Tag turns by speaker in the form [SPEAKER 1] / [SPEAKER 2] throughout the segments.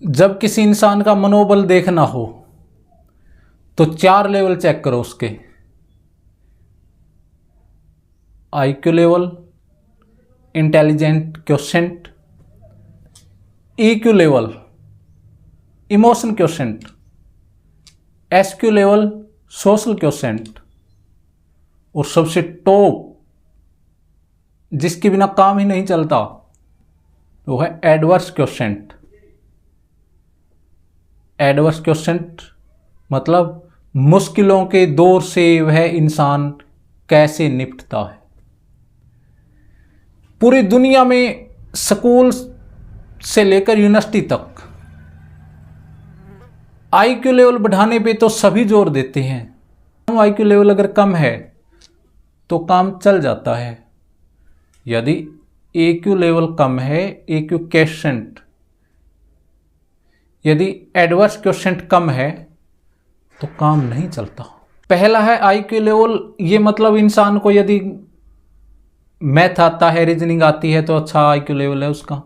[SPEAKER 1] जब किसी इंसान का मनोबल देखना हो तो 4 लेवल चेक करो उसके। IQ level, intelligent quotient, EQ level, emotion quotient, SQ level, social quotient, और सबसे टॉप जिसके बिना काम ही नहीं चलता वो है एडवर्स क्वोशिएंट। एडवर्स क्वोशिएंट मतलब मुश्किलों के दौर से वह इंसान कैसे निपटता है। पूरी दुनिया में स्कूल से लेकर यूनिवर्सिटी तक आईक्यू लेवल बढ़ाने पे तो सभी जोर देते हैं। आईक्यू लेवल अगर कम है तो काम चल जाता है। यदि एक्यू लेवल कम है, एक्यू क्वोशिएंट, यदि एडवर्स क्वोशिएंट कम है तो काम नहीं चलता। पहला है आईक्यू लेवल, ये मतलब इंसान को यदि मैथ आता है, रीजनिंग आती है तो अच्छा आईक्यू लेवल है उसका,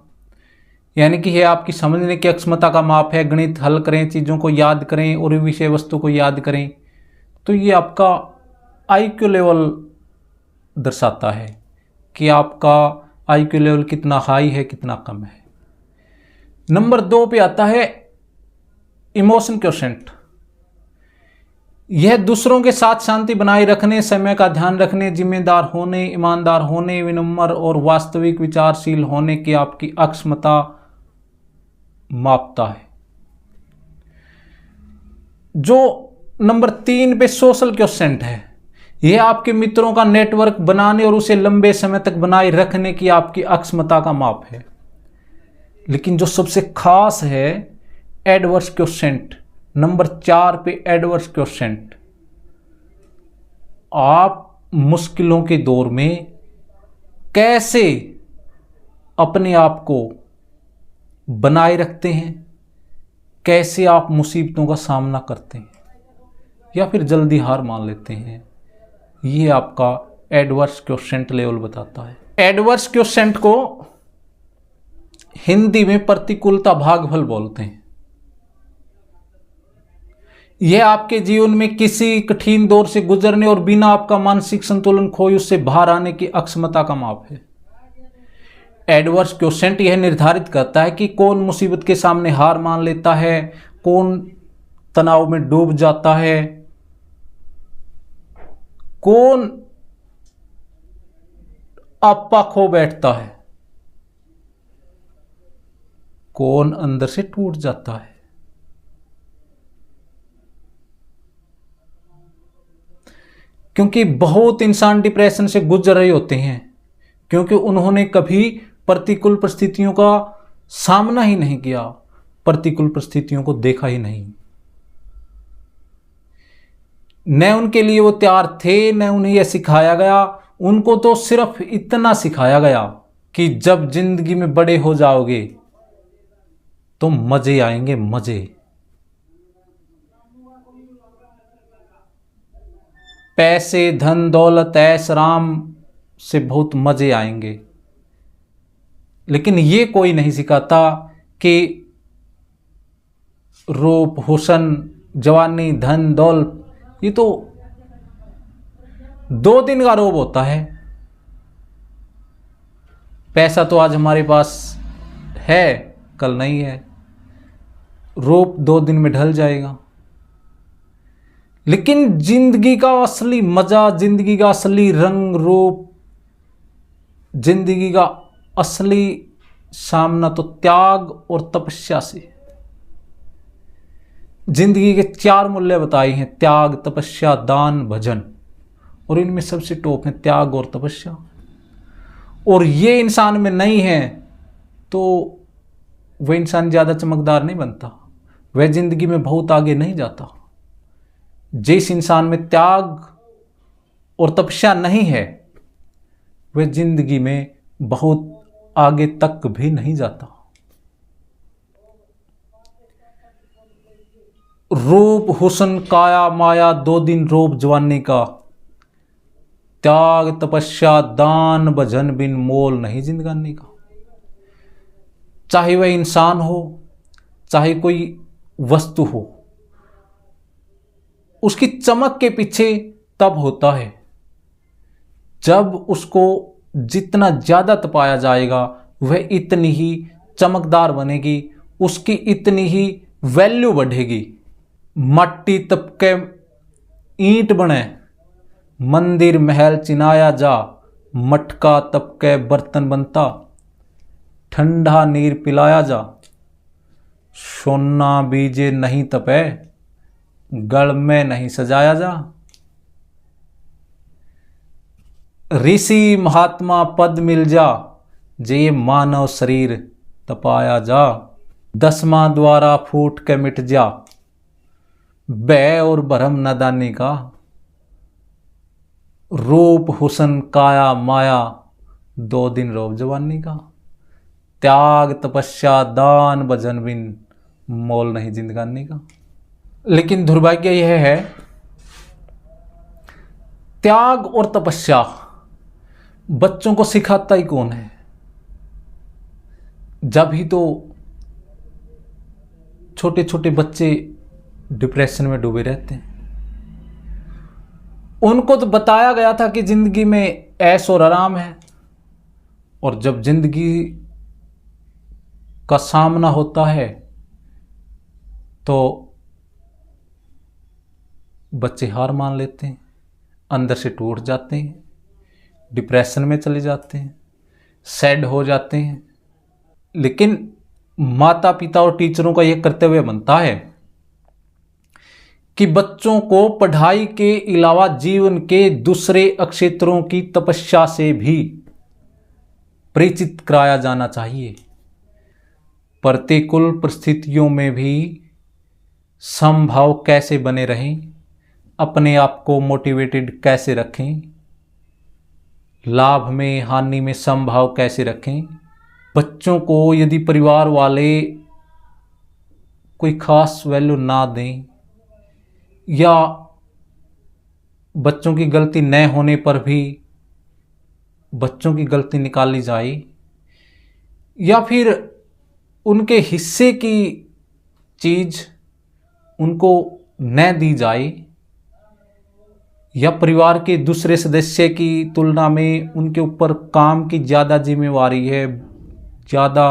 [SPEAKER 1] यानी कि ये आपकी समझने की अक्षमता का माप है। गणित हल करें, चीज़ों को याद करें और विषय वस्तु को याद करें, तो ये आपका आईक्यू लेवल दर्शाता है कि आपका आईक्यू लेवल कितना हाई है, कितना कम है। नंबर 2 पे आता है इमोशन क्वोशिएंट। यह दूसरों के साथ शांति बनाए रखने, समय का ध्यान रखने, जिम्मेदार होने, ईमानदार होने, विनम्र और वास्तविक विचारशील होने की आपकी अक्षमता मापता है। जो नंबर 3 पे सोशल क्वोशिएंट है, यह आपके मित्रों का नेटवर्क बनाने और उसे लंबे समय तक बनाए रखने की आपकी अक्षमता का माप है। लेकिन जो सबसे खास है एडवर्स क्वोशिएंट, नंबर 4 पे एडवर्स क्वोशिएंट, आप मुश्किलों के दौर में कैसे अपने आप को बनाए रखते हैं, कैसे आप मुसीबतों का सामना करते हैं या फिर जल्दी हार मान लेते हैं, ये आपका एडवर्स क्वोशिएंट लेवल बताता है। एडवर्स क्वोशिएंट को हिंदी में प्रतिकूलता भागफल बोलते हैं। यह आपके जीवन में किसी कठिन दौर से गुजरने और बिना आपका मानसिक संतुलन खोए उससे बाहर आने की अक्षमता का माप है। एडवर्स क्वोशिएंट यह निर्धारित करता है कि कौन मुसीबत के सामने हार मान लेता है, कौन तनाव में डूब जाता है, कौन आपा खो बैठता है, कौन अंदर से टूट जाता है। क्योंकि बहुत इंसान डिप्रेशन से गुजर रहे होते हैं क्योंकि उन्होंने कभी प्रतिकूल परिस्थितियों का सामना ही नहीं किया, प्रतिकूल परिस्थितियों को देखा ही नहीं। न उनके लिए वो तैयार थे, न उन्हें यह सिखाया गया। उनको तो सिर्फ इतना सिखाया गया कि जब जिंदगी में बड़े हो जाओगे तो मजे आएंगे, मजे। पैसे, धन दौलत, ऐश आराम से बहुत मजे आएंगे। लेकिन ये कोई नहीं सिखाता कि रूप, हुस्न, जवानी, धन दौलत ये तो 2 दिन का रोब होता है। पैसा तो आज हमारे पास है, कल नहीं है। रूप 2 दिन में ढल जाएगा। लेकिन जिंदगी का असली मजा, जिंदगी का असली रंग रूप, जिंदगी का असली सामना तो त्याग और तपस्या से। जिंदगी के 4 मूल्य बताए हैं, त्याग, तपस्या, दान, भजन, और इनमें सबसे टॉप है त्याग और तपस्या। और ये इंसान में नहीं है तो वह इंसान ज़्यादा चमकदार नहीं बनता, वह जिंदगी में बहुत आगे नहीं जाता। जिस इंसान में त्याग और तपस्या नहीं है वह जिंदगी में बहुत आगे तक भी नहीं जाता। रूप, हुस्न, काया, माया, 2 दिन रोब जवानी का, त्याग, तपस्या, दान, भजन बिन मोल नहीं जिंदगानी का। चाहे वह इंसान हो, चाहे कोई वस्तु हो, उसकी चमक के पीछे तब होता है जब उसको जितना ज़्यादा तपाया जाएगा वह इतनी ही चमकदार बनेगी, उसकी इतनी ही वैल्यू बढ़ेगी। मट्टी तपके ईंट बने, मंदिर महल चिनाया जा, मटका तपके बर्तन बनता, ठंडा नीर पिलाया जा, सोना बीजे नहीं तपे, गढ़ में नहीं सजाया जा। ऋषि महात्मा पद मिल जा, जे मानव शरीर तपाया जा, 10वां द्वारा फूट के मिट जा, भय और भरम नादानी का, रूप हुसन काया माया, 2 दिन रोब जवानी का, त्याग तपस्या दान भजन बिन, मोल नहीं जिंदगानी का। लेकिन दुर्भाग्य यह है, त्याग और तपस्या बच्चों को सिखाता ही कौन है? जब ही तो छोटे छोटे बच्चे डिप्रेशन में डूबे रहते हैं। उनको तो बताया गया था कि जिंदगी में ऐश और आराम है, और जब जिंदगी का सामना होता है तो बच्चे हार मान लेते हैं, अंदर से टूट जाते हैं, डिप्रेशन में चले जाते हैं, सैड हो जाते हैं। लेकिन माता पिता और टीचरों का यह कर्तव्य बनता है कि बच्चों को पढ़ाई के अलावा जीवन के दूसरे क्षेत्रों की तपस्या से भी परिचित कराया जाना चाहिए। प्रतिकूल परिस्थितियों में भी समभाव कैसे बने रहें, अपने आप को मोटिवेटेड कैसे रखें, लाभ में हानि में समभाव कैसे रखें। बच्चों को यदि परिवार वाले कोई खास वैल्यू ना दें, या बच्चों की गलती न होने पर भी बच्चों की गलती निकाली जाए, या फिर उनके हिस्से की चीज़ उनको न दी जाए, या परिवार के दूसरे सदस्य की तुलना में उनके ऊपर काम की ज़्यादा जिम्मेवारी है, ज़्यादा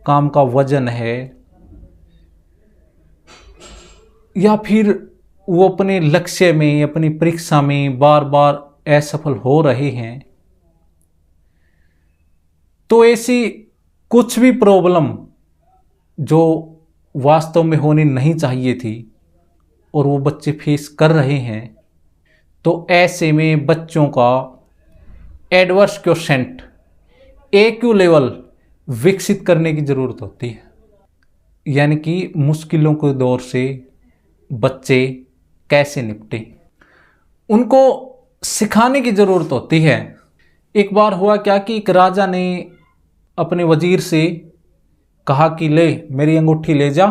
[SPEAKER 1] काम का वजन है, या फिर वो अपने लक्ष्य में, अपनी परीक्षा में बार बार असफल हो रहे हैं, तो ऐसी कुछ भी प्रॉब्लम जो वास्तव में होनी नहीं चाहिए थी और वो बच्चे फेस कर रहे हैं, तो ऐसे में बच्चों का एडवर्स क्वोशेंट AQ लेवल विकसित करने की ज़रूरत होती है। यानी कि मुश्किलों के दौर से बच्चे कैसे निपटें, उनको सिखाने की ज़रूरत होती है। एक बार हुआ क्या कि एक राजा ने अपने वजीर से कहा कि ले मेरी अंगूठी ले जा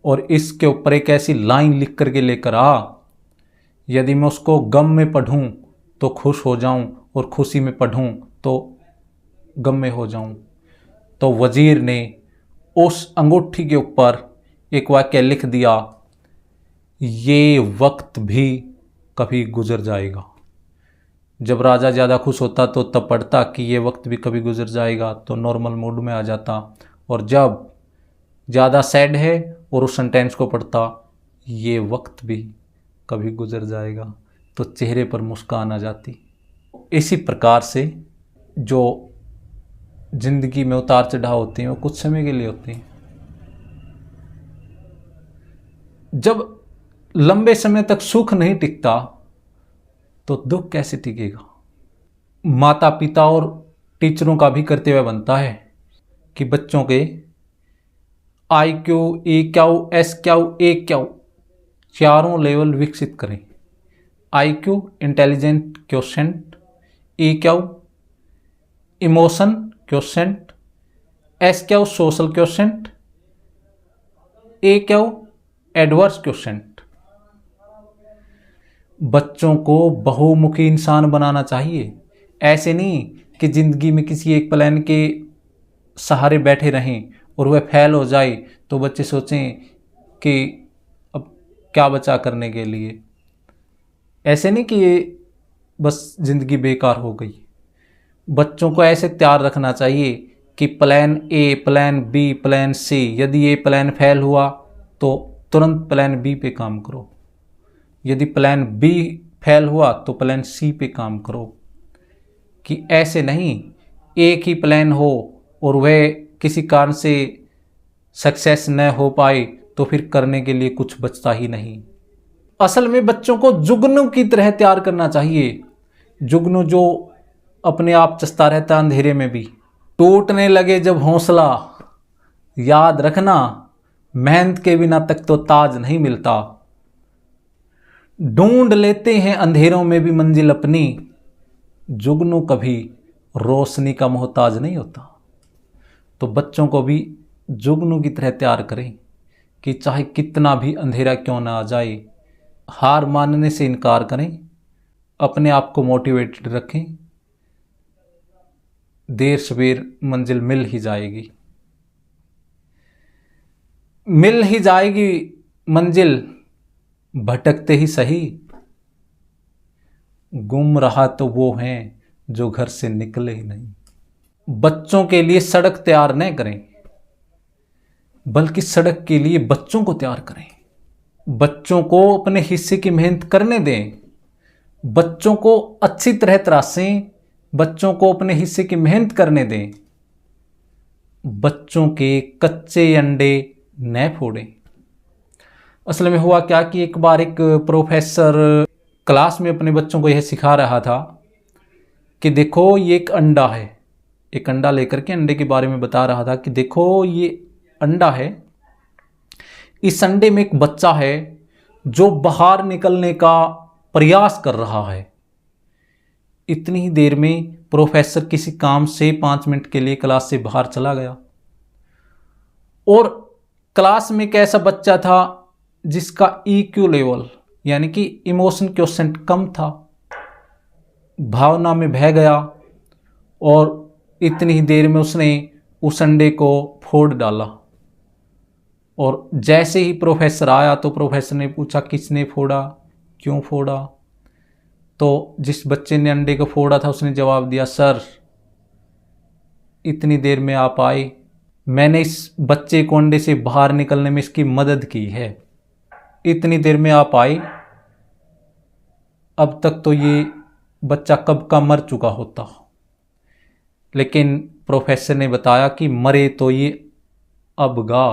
[SPEAKER 1] और इसके ऊपर एक ऐसी लाइन लिख करके लेकर आ, यदि मैं उसको गम में पढ़ूं तो खुश हो जाऊं और खुशी में पढ़ूं तो गम में हो जाऊं। तो वजीर ने उस अंगूठी के ऊपर एक वाक्य लिख दिया, ये वक्त भी कभी गुजर जाएगा। जब राजा ज़्यादा खुश होता तो तब पढ़ता कि ये वक्त भी कभी गुजर जाएगा, तो नॉर्मल मूड में आ जाता, और जब ज़्यादा सैड है और उस सेंटेंस को पढ़ता, ये वक्त भी कभी गुजर जाएगा, तो चेहरे पर मुस्कान आ जाती। इसी प्रकार से जो जिंदगी में उतार चढ़ाव होते हैं वो कुछ समय के लिए होते हैं। जब लंबे समय तक सुख नहीं टिकता तो दुख कैसे टिकेगा। माता पिता और टीचरों का भी कर्तव्य बनता है कि बच्चों के IQ, EQ, SQ, AQ चारों लेवल विकसित करें। IQ intelligent quotient, EQ emotion quotient, SQ social quotient, AQ adverse quotient. बच्चों को बहुमुखी इंसान बनाना चाहिए। ऐसे नहीं कि ज़िंदगी में किसी एक प्लान के सहारे बैठे रहें और वह फेल हो जाए तो बच्चे सोचें कि अब क्या बचा करने के लिए। ऐसे नहीं कि ये बस ज़िंदगी बेकार हो गई। बच्चों को ऐसे तैयार रखना चाहिए कि plan A, plan B, plan C, यदि ये प्लान फेल हुआ तो तुरंत प्लान बी पे काम करो, यदि प्लान बी फेल हुआ तो प्लान सी पे काम करो। कि ऐसे नहीं एक ही प्लान हो और वह किसी कारण से सक्सेस न हो पाए तो फिर करने के लिए कुछ बचता ही नहीं। असल में बच्चों को जुगनू की तरह तैयार करना चाहिए। जुगनू जो अपने आप चसता रहता अंधेरे में भी। टूटने लगे जब हौसला, याद रखना मेहनत के बिना तक तो ताज नहीं मिलता। ढूंढ लेते हैं अंधेरों में भी मंजिल अपनी, जुगनू कभी रोशनी का मोहताज नहीं होता। तो बच्चों को भी जुगनू की तरह तैयार करें कि चाहे कितना भी अंधेरा क्यों ना आ जाए, हार मानने से इनकार करें, अपने आप को मोटिवेटेड रखें, देर सवेर मंजिल मिल ही जाएगी। मिल ही जाएगी मंजिल, भटकते ही सही। गुम रहा तो वो हैं जो घर से निकले ही नहीं। बच्चों के लिए सड़क तैयार न करें, बल्कि सड़क के लिए बच्चों को तैयार करें। बच्चों को अपने हिस्से की मेहनत करने दें, बच्चों को अच्छी तरह तराशें, बच्चों को अपने हिस्से की मेहनत करने दें। बच्चों के कच्चे अंडे न फोड़ें। असल में हुआ क्या कि एक बार एक प्रोफेसर क्लास में अपने बच्चों को यह सिखा रहा था कि देखो ये एक अंडा है। एक अंडा लेकर के अंडे के बारे में बता रहा था कि देखो ये अंडा है, इस अंडे में एक बच्चा है जो बाहर निकलने का प्रयास कर रहा है। इतनी ही देर में प्रोफेसर किसी काम से 5 मिनट के लिए क्लास से बाहर चला गया और क्लास में एक ऐसा बच्चा था जिसका EQ लेवल यानी कि इमोशन क्वोशेंट कम था। भावना में बह गया और इतनी ही देर में उसने उस अंडे को फोड़ डाला। और जैसे ही प्रोफेसर आया तो प्रोफेसर ने पूछा किसने फोड़ा, क्यों फोड़ा। तो जिस बच्चे ने अंडे को फोड़ा था उसने जवाब दिया, सर इतनी देर में आप आए, मैंने इस बच्चे को अंडे से बाहर निकलने में इसकी मदद की है। इतनी देर में आप आए, अब तक तो ये बच्चा कब का मर चुका होता। लेकिन प्रोफेसर ने बताया कि मरे तो ये अबगा,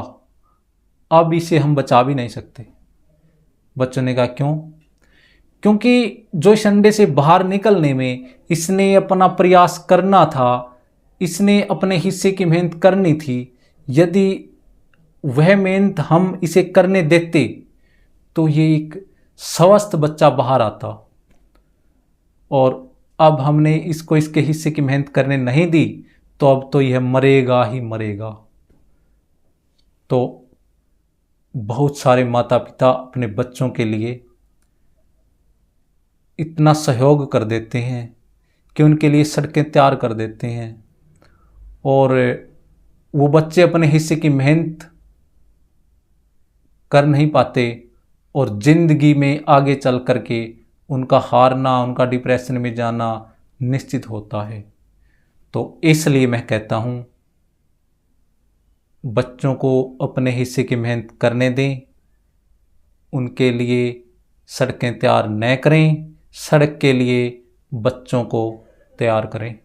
[SPEAKER 1] अब इसे हम बचा भी नहीं सकते। बच्चों ने कहा क्यों? क्योंकि जो इस अंडे से बाहर निकलने में इसने अपना प्रयास करना था, इसने अपने हिस्से की मेहनत करनी थी। यदि वह मेहनत हम इसे करने देते तो ये एक स्वस्थ बच्चा बाहर आता, और अब हमने इसको इसके हिस्से की मेहनत करने नहीं दी तो अब तो यह मरेगा ही मरेगा। तो बहुत सारे माता पिता अपने बच्चों के लिए इतना सहयोग कर देते हैं कि उनके लिए सड़कें तैयार कर देते हैं, और वो बच्चे अपने हिस्से की मेहनत कर नहीं पाते और ज़िंदगी में आगे चल कर के उनका हारना, उनका डिप्रेशन में जाना निश्चित होता है। तो इसलिए मैं कहता हूँ बच्चों को अपने हिस्से की मेहनत करने दें, उनके लिए सड़कें तैयार न करें, सड़क के लिए बच्चों को तैयार करें।